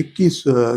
21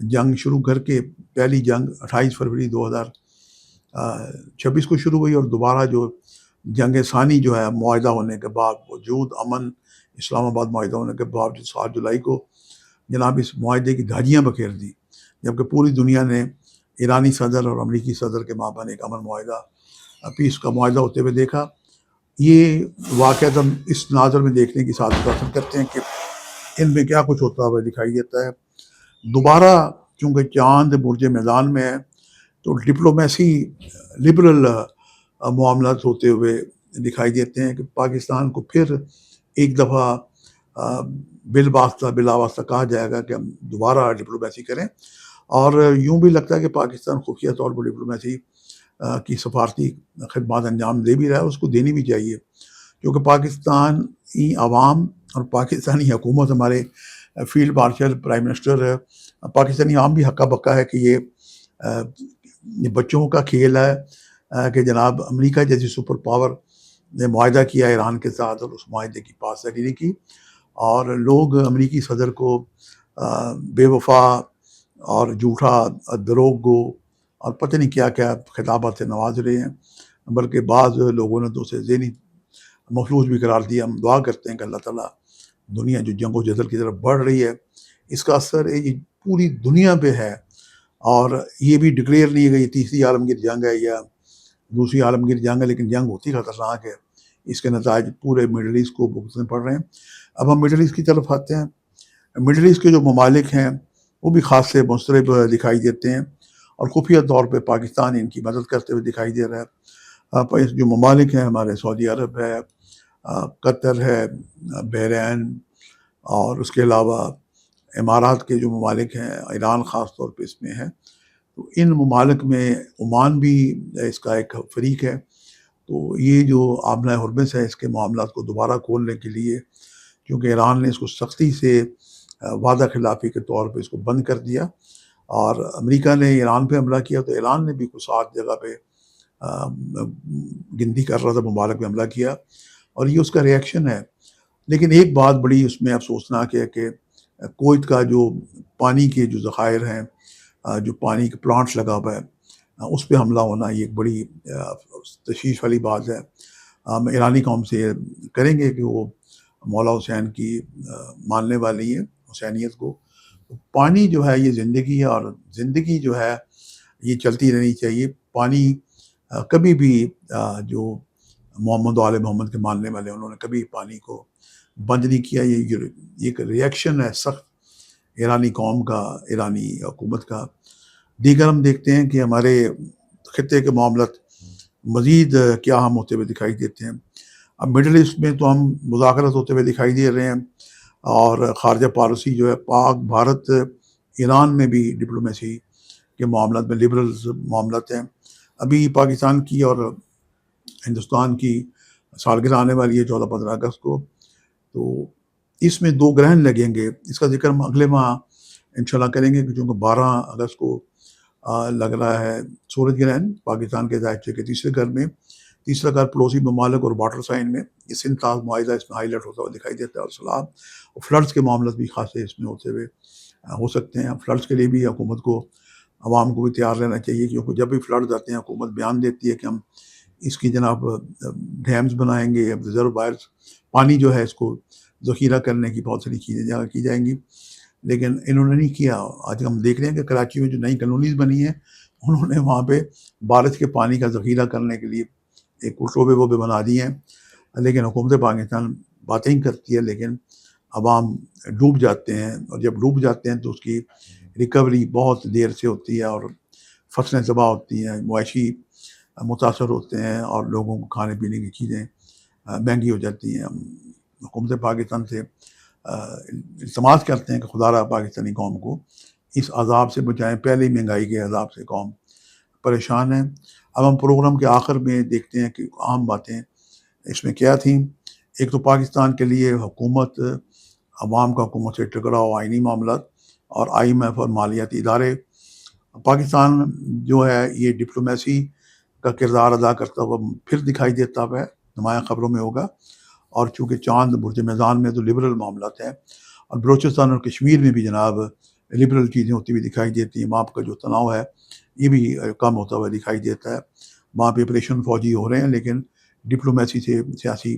جنگ شروع کر کے پہلی جنگ 28 فروری 2026 کو شروع ہوئی، اور دوبارہ جو جنگ ثانی جو ہے معاہدہ ہونے کے بعد وجود امن اسلام آباد معاہدہ ہونے کے بعد 7 جولائی کو جناب اس معاہدے کی دھاجیاں بکھیر دی، جبکہ پوری دنیا نے ایرانی صدر اور امریکی صدر کے مابین ایک امن معاہدہ پیس کا معاہدہ ہوتے ہوئے دیکھا۔ یہ واقعات ہم اس ناظر میں دیکھنے کی سعادت حاصل کرتے ہیں کہ ان میں کیا کچھ ہوتا ہوا دکھائی دیتا ہے۔ دوبارہ چونکہ چاند برج میدان میں ہے تو ڈپلومیسی لبرل معاملات ہوتے ہوئے دکھائی دیتے ہیں کہ پاکستان کو پھر ایک دفعہ بلا واسطہ کہا جائے گا کہ ہم دوبارہ ڈپلومیسی کریں، اور یوں بھی لگتا ہے کہ پاکستان خفیہ طور پر ڈپلومیسی کی سفارتی خدمات انجام دے بھی رہا ہے، اس کو دینی بھی چاہیے، کیونکہ پاکستانی عوام اور پاکستانی حکومت، ہمارے فیلڈ مارشل پرائم منسٹر ہے، پاکستانی عوام بھی ہکا بکا ہے کہ یہ بچوں کا کھیل ہے کہ جناب امریکہ جیسی سپر پاور نے معاہدہ کیا ایران کے ساتھ اور اس معاہدے کی پاسداری نہیں کی، اور لوگ امریکی صدر کو بے وفا اور جھوٹا دروغ گو اور پتہ نہیں کیا کیا خطابات سے نواز رہے ہیں، بلکہ بعض لوگوں نے تو اسے ذہنی مفلوج بھی قرار دیا۔ ہم دعا کرتے ہیں کہ اللہ تعالیٰ دنیا جو جنگ و جدل کی طرف بڑھ رہی ہے اس کا اثر یہ پوری دنیا پہ ہے، اور یہ بھی ڈکلیئر نہیں ہے کہ یہ تیسری عالمگیر جنگ ہے یا دوسری عالمگیر جنگ ہے، لیکن جنگ ہوتی خطرناک ہے، اس کے نتائج پورے مڈل ایسٹ کو بھگتنے پڑ رہے ہیں۔ اب ہم مڈل ایسٹ کی طرف آتے ہیں۔ مڈل ایسٹ کے جو ممالک ہیں وہ بھی خاص سے مضطرب دکھائی دیتے ہیں، اور خفیہ طور پہ پاکستان ان کی مدد کرتے ہوئے دکھائی دے رہا ہے۔ جو ممالک ہیں ہمارے سعودی عرب ہے، قطر ہے، بحرین، اور اس کے علاوہ امارات کے جو ممالک ہیں، ایران خاص طور پہ اس میں ہے، تو ان ممالک میں عمان بھی اس کا ایک فریق ہے۔ تو یہ جو آمنہ ہرمز ہے اس کے معاملات کو دوبارہ کھولنے کے لیے، کیونکہ ایران نے اس کو سختی سے وعدہ خلافی کے طور پہ اس کو بند کر دیا، اور امریکہ نے ایران پہ حملہ کیا تو ایران نے بھی کچھ 7 جگہ پہ گنتی کر رہا تھا ممالک میں حملہ کیا، اور یہ اس کا ریئیکشن ہے۔ لیکن ایک بات بڑی اس میں افسوسناک ہے کہ کویت کا جو پانی کے جو ذخائر ہیں، جو پانی کے پلانٹس لگا ہوا ہے، اس پہ حملہ ہونا یہ ایک بڑی تشویش والی بات ہے۔ ہم ایرانی قوم سے کریں گے کہ وہ مولا حسین کی ماننے والی ہے، حسینیت کو۔ پانی جو ہے یہ زندگی ہے، اور زندگی جو ہے یہ چلتی رہنی چاہیے۔ پانی کبھی بھی جو محمد و آل محمد کے ماننے والے انہوں نے کبھی پانی کو بند نہیں کیا۔ یہ ایک ریئیکشن ہے سخت ایرانی قوم کا، ایرانی حکومت کا۔ دیگر ہم دیکھتے ہیں کہ ہمارے خطے کے معاملات مزید کیا ہم ہوتے ہوئے دکھائی دیتے ہیں۔ اب مڈل ایسٹ میں تو ہم مذاکرات ہوتے ہوئے دکھائی دے رہے ہیں، اور خارجہ پالیسی جو ہے پاک بھارت ایران میں بھی ڈپلومیسی کے معاملات میں لبرل معاملات ہیں۔ ابھی پاکستان کی اور ہندوستان کی سالگرہ آنے والی ہے 14-15 اگست کو، تو اس میں 2 گرہن لگیں گے، اس کا ذکر ہم اگلے ماہ انشاءاللہ کریں گے، چونکہ 12 اگست کو لگ رہا ہے سورج گرہن پاکستان کے دائرے کے تیسرے گھر میں، تیسرا گھر پڑوسی ممالک اور واٹر سائن میں۔ یہ سنتاز معاہدہ اس میں ہائی لائٹ ہوتا ہوا دکھائی دیتا ہے، اور سیلاب اور فلڈز کے معاملات بھی خاصے اس میں ہوتے ہوئے ہو سکتے ہیں۔ فلڈز کے لیے بھی حکومت کو، عوام کو بھی تیار رہنا چاہیے، کیونکہ جب بھی فلڈز آتے ہیں حکومت بیان دیتی ہے کہ ہم اس کی جناب ڈیمز بنائیں گے، ریزرو وائرز، پانی جو ہے اس کو ذخیرہ کرنے کی بہت ساری چیزیں کی جائیں گی، لیکن انہوں نے نہیں کیا۔ آج ہم دیکھ رہے ہیں کہ کراچی میں جو نئی کالونیز بنی ہیں انہوں نے وہاں پہ بارش کے پانی کا ذخیرہ کرنے کے لیے ایک شعبے وہ بنا دیے ہیں، لیکن حکومت پاکستان باتیں ہی کرتی ہے، لیکن عوام ڈوب جاتے ہیں، اور جب ڈوب جاتے ہیں تو اس کی ریکوری بہت دیر سے ہوتی ہے، اور فصلیں تباہ ہوتی ہیں، معاشی متاثر ہوتے ہیں، اور لوگوں کو کھانے پینے کی چیزیں مہنگی ہو جاتی ہیں۔ ہم حکومت پاکستان سے التماس کرتے ہیں کہ خدا را پاکستانی قوم کو اس عذاب سے بچائیں، پہلے ہی مہنگائی کے عذاب سے قوم پریشان ہے۔ اب ہم پروگرام کے آخر میں دیکھتے ہیں کہ عام باتیں اس میں کیا تھیں۔ ایک تو پاکستان کے لیے حکومت، عوام کا حکومت سے ٹکراؤ، آئینی معاملات، اور IMF اور مالیاتی ادارے۔ پاکستان جو ہے یہ ڈپلومیسی کا کردار ادا کرتا ہوا پھر دکھائی دیتا ہے، نمایاں خبروں میں ہوگا، اور چونکہ چاند برج میدان میں تو لبرل معاملات ہیں، اور بلوچستان اور کشمیر میں بھی جناب لبرل چیزیں ہوتی ہوئی دکھائی دیتی ہیں، وہاں کا جو تناؤ ہے یہ بھی کم ہوتا ہوا دکھائی دیتا ہے. وہاں پہ آپریشن فوجی ہو رہے ہیں لیکن ڈپلومیسی سے سیاسی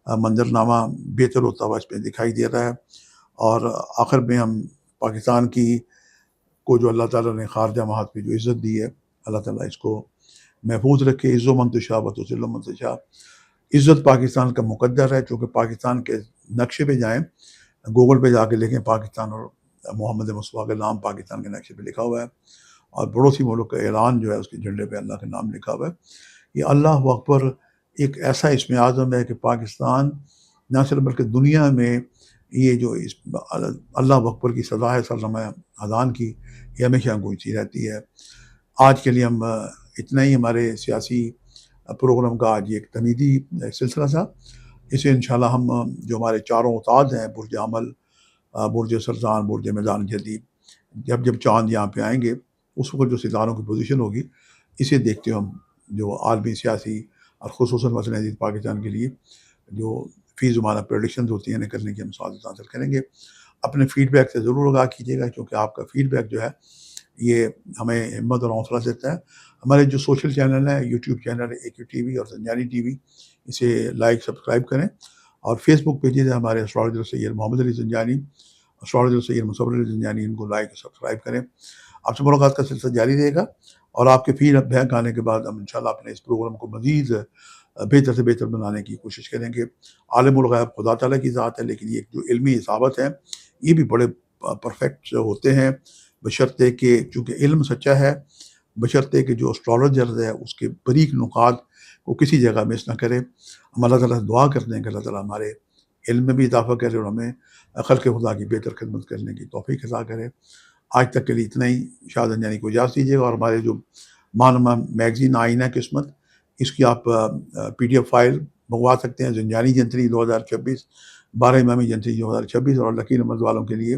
منظرنامہ بہتر ہوتا ہوا اس پہ دکھائی دے رہا ہے. اور آخر میں ہم پاکستان کی کو جو اللہ تعالیٰ نے خارجہ محاذ پہ جو عزت دی ہے، اللہ تعالیٰ اس کو محفوظ رکھے. عز و منتشا و تذل و منتشا. عزت پاکستان کا مقدر ہے، چونکہ پاکستان کے نقشے پہ جائیں، گوگل پہ جا کے لکھیں پاکستان اور محمد مصطفیٰ کا نام پاکستان کے نقشے پہ لکھا ہوا ہے، اور پڑوسی ملک کا اعلان جو ہے اس کے جھنڈے پہ اللہ کا نام لکھا ہوا ہے. یہ اللہ اکبر ایک ایسا اسم اعظم ہے کہ پاکستان نہ صرف بلکہ دنیا میں یہ جو اللہ اکبر کی سزا ہے سرنامہ اذان کی، یہ ہمیشہ گونجتی رہتی ہے. آج کے لیے ہم اتنا ہی. ہمارے سیاسی پروگرام کا آج ایک تمیدی سلسلہ تھا. اسے انشاءاللہ ہم جو ہمارے چاروں اوتاد ہیں، برج عمل، برج سرطان، برج میدان جدید، جب چاند یہاں پہ آئیں گے اس وقت جو ستاروں کی پوزیشن ہوگی، اسے دیکھتے ہم جو عالمی سیاسی اور خصوصاً مسئلہ جدید پاکستان کے لیے جو فی زمانہ پریڈکشنز ہوتی ہیں کرنے کی ہم سعادت حاصل کریں گے. اپنے فیڈ بیک سے ضرور آگاہ کیجیے گا، کیونکہ آپ کا فیڈ بیک جو ہے یہ ہمیں ہمت اور حوصلہ دیتا ہے. ہمارے جو سوشل چینل ہیں، یوٹیوب چینل ہے AQ TV اور زنجانی TV، اسے لائک سبسکرائب کریں. اور فیس بک پیجز ہے ہمارے اسٹرالوجر سید محمد علی زنجانی، اسٹرالوجر سید مصور علی زنجانی، ان کو لائک سبسکرائب کریں. آپ سے ملاقات کا سلسلہ جاری رہے گا، اور آپ کے فیڈ بیک آنے کے بعد ہم انشاءاللہ اپنے اس پروگرام کو مزید بہتر سے بہتر بنانے کی کوشش کریں گے. عالم الغیب خدا تعالیٰ کی ذات ہے، لیکن یہ جو علمی اصابت ہے یہ بھی بڑے پرفیکٹ ہوتے ہیں، بشرطے کہ چونکہ علم سچا ہے، بشرطے کہ جو اسٹرالوجر ہے اس کے باریک نکات کو کسی جگہ مس نہ کرے. ہم اللہ تعالیٰ سے دعا کرتے ہیں کہ اللہ تعالیٰ ہمارے علم میں بھی اضافہ کرے اور ہمیں خلق خدا کی بہتر خدمت کرنے کی توفیق عطا کرے. آج تک کے لیے اتنا ہی. شاہ زنجانی کو اجازت دیجیے گا. اور ہمارے جو ماہنامہ میگزین آئینہ قسمت، اس کی آپ PDF فائل منگوا سکتے ہیں. زنجانی جنتری 2026، 12 امامی جنتری 2026، اور لکی نمبر والوں کے لیے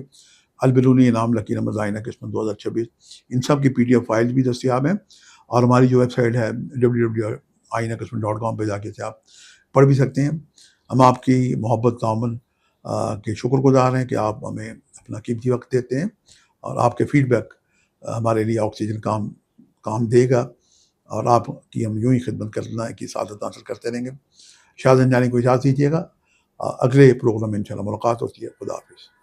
البرونی انعام لکی نمبر آئینہ قسمت 2026. ان سب کی PDF فائلز بھی دستیاب ہیں. اور ہماری جو ویب سائٹ ہے www.ainaqismat.com پہ جا کے سے آپ پڑھ بھی سکتے ہیں. ہم آپ کی محبت تعاون کے شکر گزار ہیں کہ آپ ہمیں اپنا قیمتی وقت دیتے ہیں، اور آپ کے فیڈ بیک ہمارے لیے آکسیجن کام دے گا، اور آپ کی ہم یوں ہی خدمت کرنا ہے کہ سعادت حاصل کرتے رہیں گے. شاہ زنجانی کو اجازت دیجیے گا. اگلے پروگرام میں انشاءاللہ ملاقات ہوتی ہے. خدا حافظ.